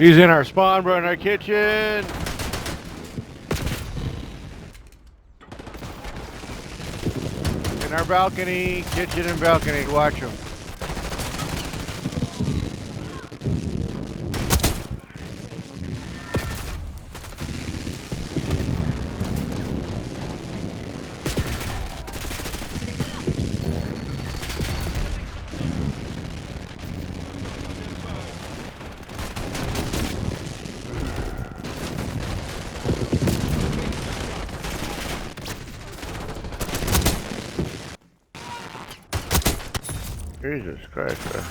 He's in our spawn, bro, in our kitchen. In our balcony, kitchen and balcony. Watch him. Jesus Christ, bro.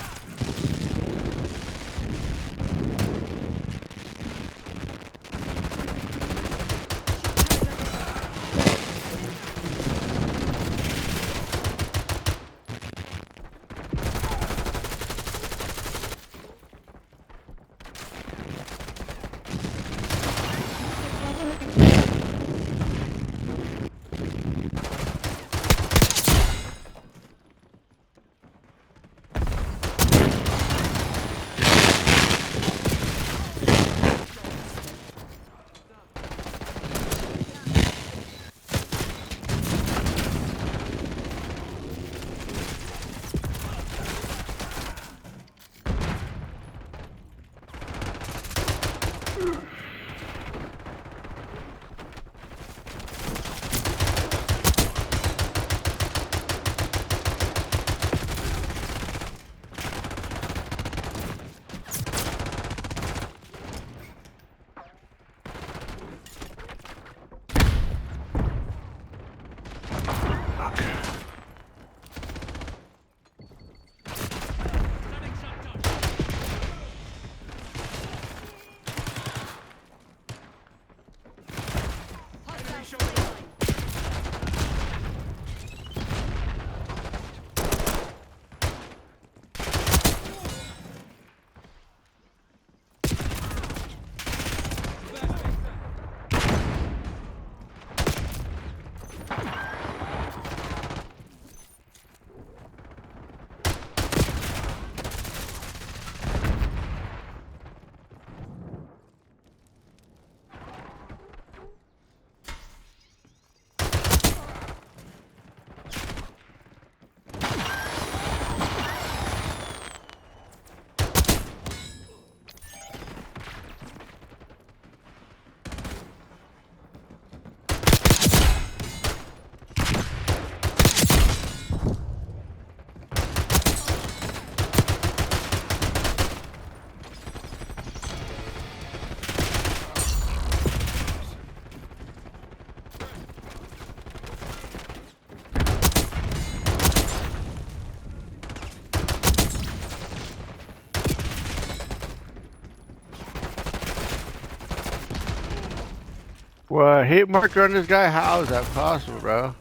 What hit marker on this guy? How is that possible, bro?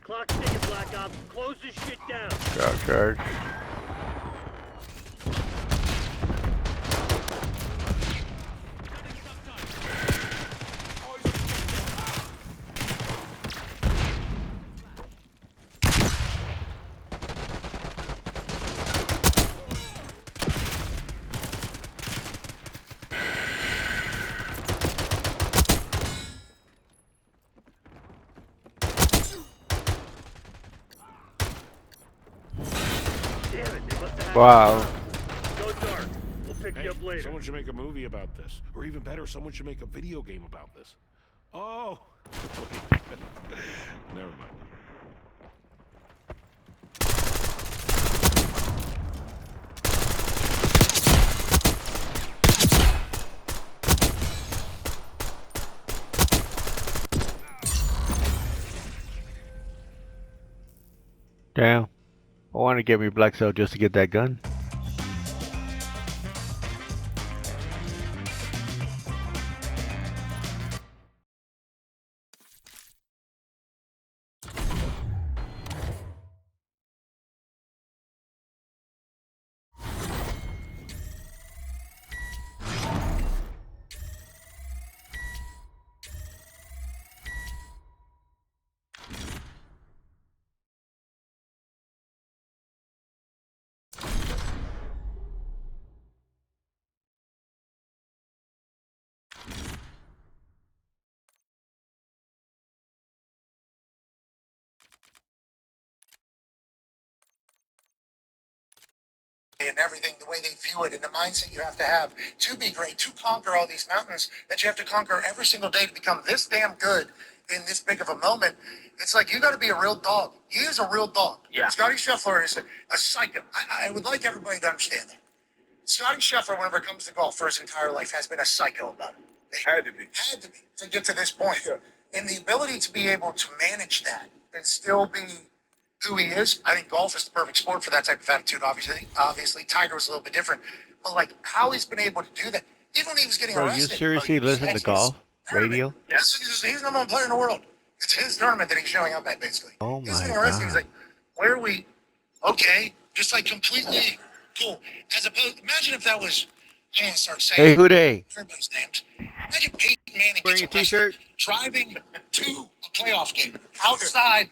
Clock's ticking, Black Ops. Close this shit down. Drop charge. Damn it, they must have had Wow. Go dark. We'll pick Hey, you up later. someone should make a movie about this. Or even better, someone should make a video game about this. Oh! Never mind. Damn. I want to get me Black Cell just to get that gun. and everything, the way they view it, and the mindset you have to have to be great, to conquer all these mountains that you have to conquer every single day to become this damn good in this big of a moment. It's like you got to be a real dog. He is a real dog. Yeah. Scotty Scheffler is a psycho. I would like everybody to understand that. Scotty Scheffler, whenever it comes to golf for his entire life, has been a psycho about it. Had to be. Had to be to get to this point. And the ability to be able to manage that and still be who he is, I think golf is the perfect sport for that type of attitude. Obviously, Tiger was a little bit different, but like how he's been able to do that, even when he was getting Bro, you arrested. seriously listen to golf radio? Yes, he's number one player in the world. It's his tournament that he's showing up at, basically. Oh He's my getting arrested. He's God. like, where are we? Okay, just like completely cool. As opposed, imagine if that was. I'm gonna start saying. Hey, who they? Everybody's names. Imagine Peyton Manning Wearing gets a arrested t-shirt? driving to a playoff game outside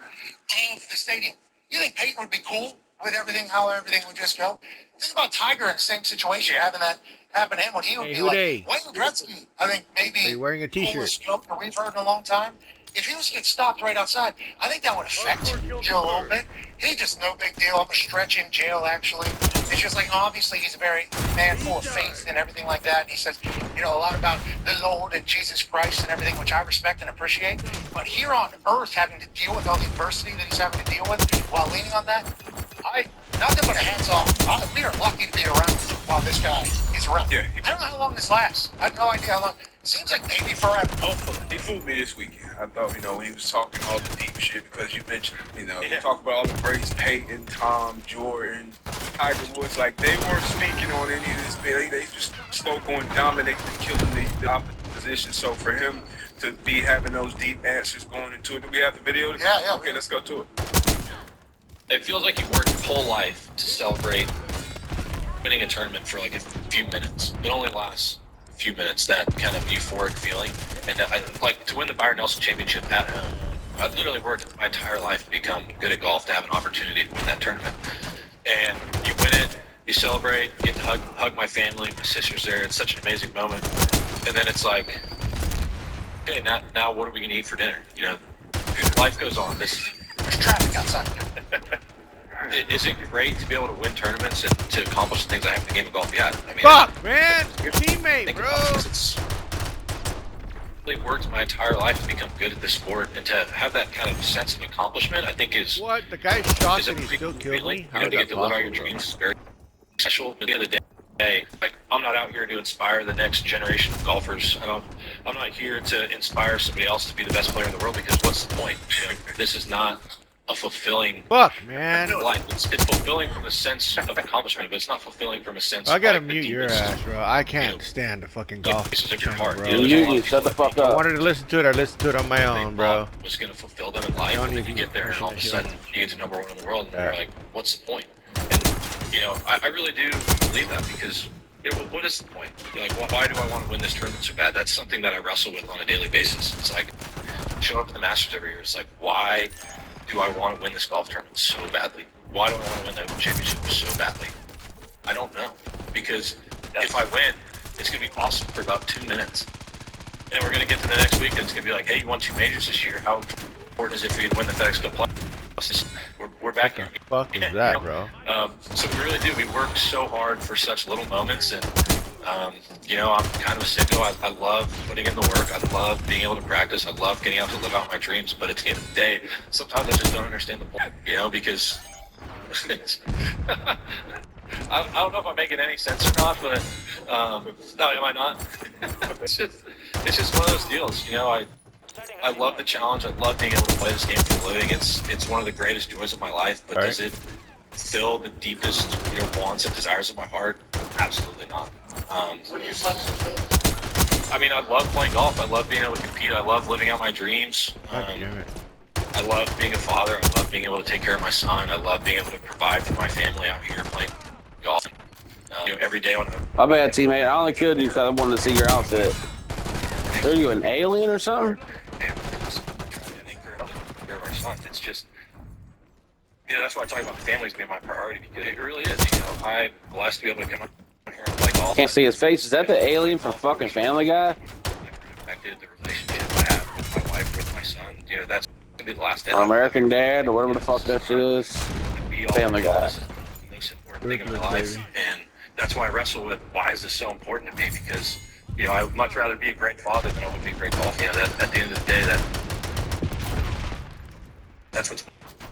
of the stadium. You think Peyton would be cool with everything, how everything would just go? Think about Tiger in the same situation, having that happen to him. When he would Hey, be who like, they? Wayne Gretzky, I think maybe Are you wearing a t-shirt? coolest joke that we've heard in a long time. If he was to get stopped right outside, I think that would affect you a little bit. He just no big deal. I'm a stretch in jail, actually. It's just like, obviously, he's a very man full of faith and everything like that. And he says, a lot about the Lord and Jesus Christ and everything, which I respect and appreciate. But here on earth, having to deal with all the adversity that he's having to deal with while leaning on that, nothing but a hands off. We are lucky to be around while this guy is around. Yeah. I don't know how long this lasts. I have no idea how long. Seems like maybe forever. He fooled me this weekend. I thought, when he was talking all the deep shit, because you mentioned, he talked about all the greats, Peyton, Tom, Jordan, Tiger Woods, like they weren't speaking on any of this. They just spoke on dominating and killing the opposition. So for him to be having those deep answers going into it, do we have the video? Yeah. Okay, let's go to it. It feels like you worked your whole life to celebrate winning a tournament for like a few minutes. It only lasts a few minutes, that kind of euphoric feeling. And to win the Byron Nelson Championship at home, I literally worked my entire life to become good at golf, to have an opportunity to win that tournament. And you win it, you celebrate, get to hug my family, my sister's there. It's such an amazing moment. And then it's like, okay, now what are we gonna eat for dinner? Life goes on. There's traffic outside. Is it great to be able to win tournaments and to accomplish the things I have in the game of golf? Yeah. I mean, Fuck, man! Your teammate, think bro! about this, it's really worked my entire life to become good at this sport, and to have that kind of sense of accomplishment, I think is What? The guy shot is a and he pretty still cool killed feeling. me? How To is get that to live out your possible? dreams is very special. At the end of the day, like, I'm not out here to inspire the next generation of golfers. I'm not here to inspire somebody else to be the best player in the world, because what's the point? This is not a fulfilling Fuck, man! life. It's fulfilling from a sense of accomplishment, but it's not fulfilling from a sense. I gotta of, like, the mute your deepest ass, bro. I can't stand the fucking golf places of your channel, heart. bro. You Shut the fuck I up. wanted to listen to it. I listened to it on my own, bro. Was going to fulfill them in life, Don't and then you even get there, and all of a mention sudden that you get to number one in the world, and Yeah. you're like, what's the point? And I really do believe that, because what is the point? You're like, well, why do I want to win this tournament so bad? That's something that I wrestle with on a daily basis. It's like, show up at the Masters every year. It's like, why do I want to win this golf tournament so badly? Why do I want to win the Open Championship so badly? I don't know. Because if I win, it's going to be awesome for about 2 minutes. And we're going to get to the next week, and it's going to be like, hey, you won 2 majors this year. How important is it for you to win the FedEx Cup Playoffs? We're back here. Fuck is that, bro? So we really do. We work so hard for such little moments, and I'm kind of a sicko. I love putting in the work. I love being able to practice. I love getting out to live out my dreams. But at the end of the day, sometimes I just don't understand the point. Because I don't know if I'm making any sense or not. But no, am I not? It's just one of those deals. I love the challenge. I love being able to play this game for a living. It's one of the greatest joys of my life. But does it fill the deepest wants and desires of my heart? Absolutely not. I love playing golf. I love being able to compete. I love living out my dreams. God damn it. I love being a father. I love being able to take care of my son. I love being able to provide for my family out here playing golf. Every day on My bad, teammate. I only killed you because I wanted to see your outfit. Are you an alien or something? It's just, that's why I talk about families being my priority, because it really is. I'm blessed to be able to come out here and play golf. Can't see his face. Is that the alien from fucking Family Guy? Affected the relationship I have with my wife, with my son. That's gonna be the last day. Or American Dad, or whatever the fuck that shit is. Family Guy. Most important thing in my life, and that's why I wrestle with why is this so important to me? Because, you know, I would much rather be a great father than I would be a great golfer. You know, that at the end of the day, that's what's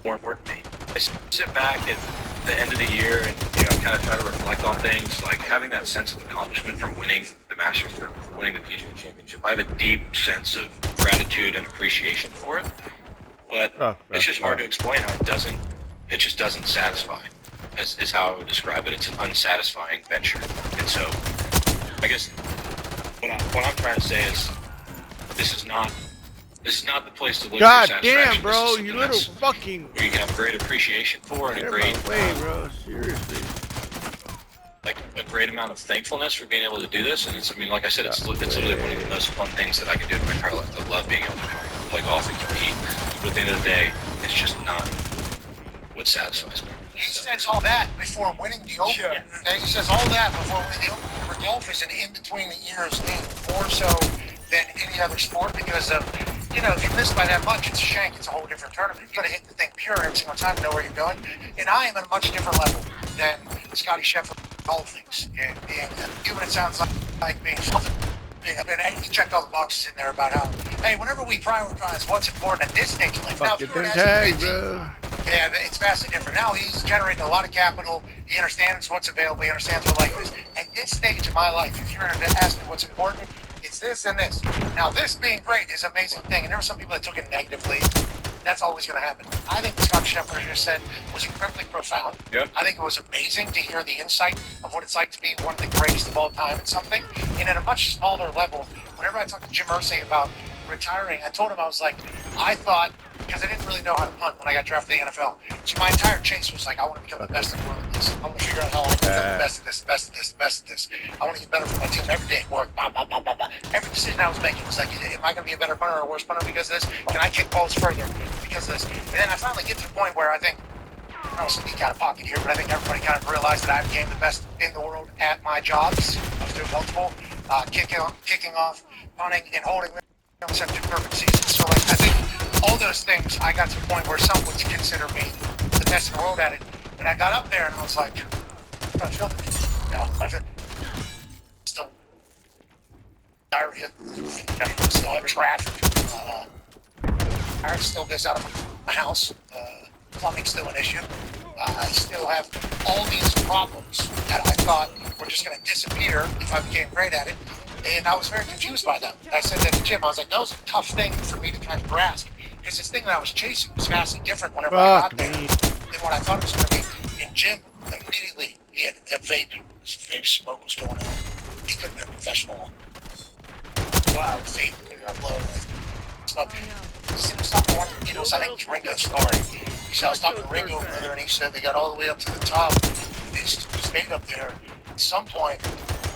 more important to me. I sit back at the end of the year and, you know, kind of try to reflect on things, like having that sense of accomplishment from winning the Masters Tournament, from winning the PGA Championship. I have a deep sense of gratitude and appreciation for it, but it's just hard to explain how it just doesn't satisfy, is how I would describe it. It's an unsatisfying venture. And so, I guess what I'm trying to say is, this is not the place to look God for satisfaction. damn, bro, This is you something little that's- fucking. where you can have great appreciation for and Get a out great of my way, bro. Seriously. like a great amount of thankfulness for being able to do this. And it's, I mean, like I said, it's literally one of the most fun things that I can do in my entire life. I love being able to play golf and compete. But at the end of the day, it's just not what satisfies me. He says all that before winning the Open. Yeah. And he says all that before winning the Open. For golf is an in-between the ears league, more so than any other sport because of, you know, if you miss by that much, it's a shank. It's a whole different tournament. You got to hit the thing pure every single time to know where you're going. And I am at a much different level than Scotty Scheffler all things. And even it sounds like being I mean, he checked all the boxes in there about how, hey, whenever we prioritize what's important at this stage of life, now, Fuck if it, you're then an tag, SMBT, bro. yeah, it's vastly different. Now he's generating a lot of capital. He understands what's available. He understands what life is. At this stage of my life, if you're asking what's important, it's this and this. Now, this being great is an amazing thing. And there were some people that took it negatively. That's always going to happen. I think what Scott Scheffler just said was incredibly profound. Yep. I think it was amazing to hear the insight of what it's like to be one of the greatest of all time at something. And at a much smaller level, whenever I talked to Jim Irsay about retiring, I told him, I was like, I thought, because I didn't really know how to punt when I got drafted to the NFL. So my entire chase was like, I want to become the best in the world at this. I want to figure out how I can become the best at this, best at this, best at this. I want to get better for my team every day at work. Blah, blah, blah, blah, blah. Every decision I was making was like, am I going to be a better punter or a worse punter because of this? Can I kick balls further because of this? And then I finally get to the point where I think, I don't speak out of pocket here, but I think everybody kind of realized that I became the best in the world at my jobs. I was doing multiple, kicking off, punting, and holding. I almost had 2 perfect seasons. So, like, I think all those things, I got to the point where some would consider me the best in the world at it. And I got up there and I was like, I feel it. You know, I feel still diarrhea, still have traffic. I still gets out of my house. Plumbing's still an issue. I still have all these problems that I thought were just going to disappear if I became great at it. And I was very confused by them. I said that to Jim. I was like, that was a tough thing for me to kind of grasp. Because this thing that I was chasing was vastly different whenever I got there than what I thought it was going to be. And Jim, immediately, he had a vape. His vape smoke was going on. He couldn't be a professional. Wow, vape, I love smoke. He said, I was talking to one of the Beatles, I think it's Ringo's story. He said, I was talking to Ringo over there, and he said they got all the way up to the top. They just stayed up there. At some point,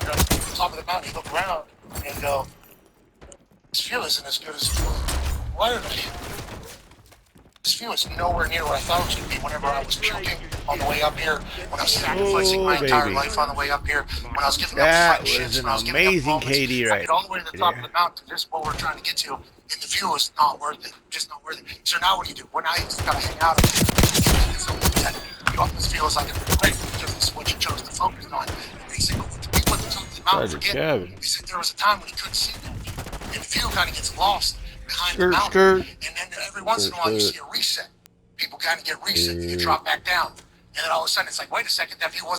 you know, at the top of the mountain, he looked around and go, this view isn't as good as it was. Why did this view is nowhere near what I thought it was going to be whenever I was puking on the way up here, when I was sacrificing my entire life on the way up here, when I was giving up That friendships, was an when I was giving up amazing moments. KD I right get all the way to the top there. of the mountain. This is what we're trying to get to, and the view is not worth it. Just not worth it. So now what do? Well, now you just gotta hang out. You always feel it's like a great because it's what you chose to focus on. And he said, the people at the top of the mountain Sergeant forget. Cabin. He said there was a time when he couldn't see that view. And the view kind of gets lost behind the Skirt, mountain. skirt. And then every once in a while you see a reset. People kind of get reset and you drop back down. And then all of a sudden it's like, wait a second, that view wasn't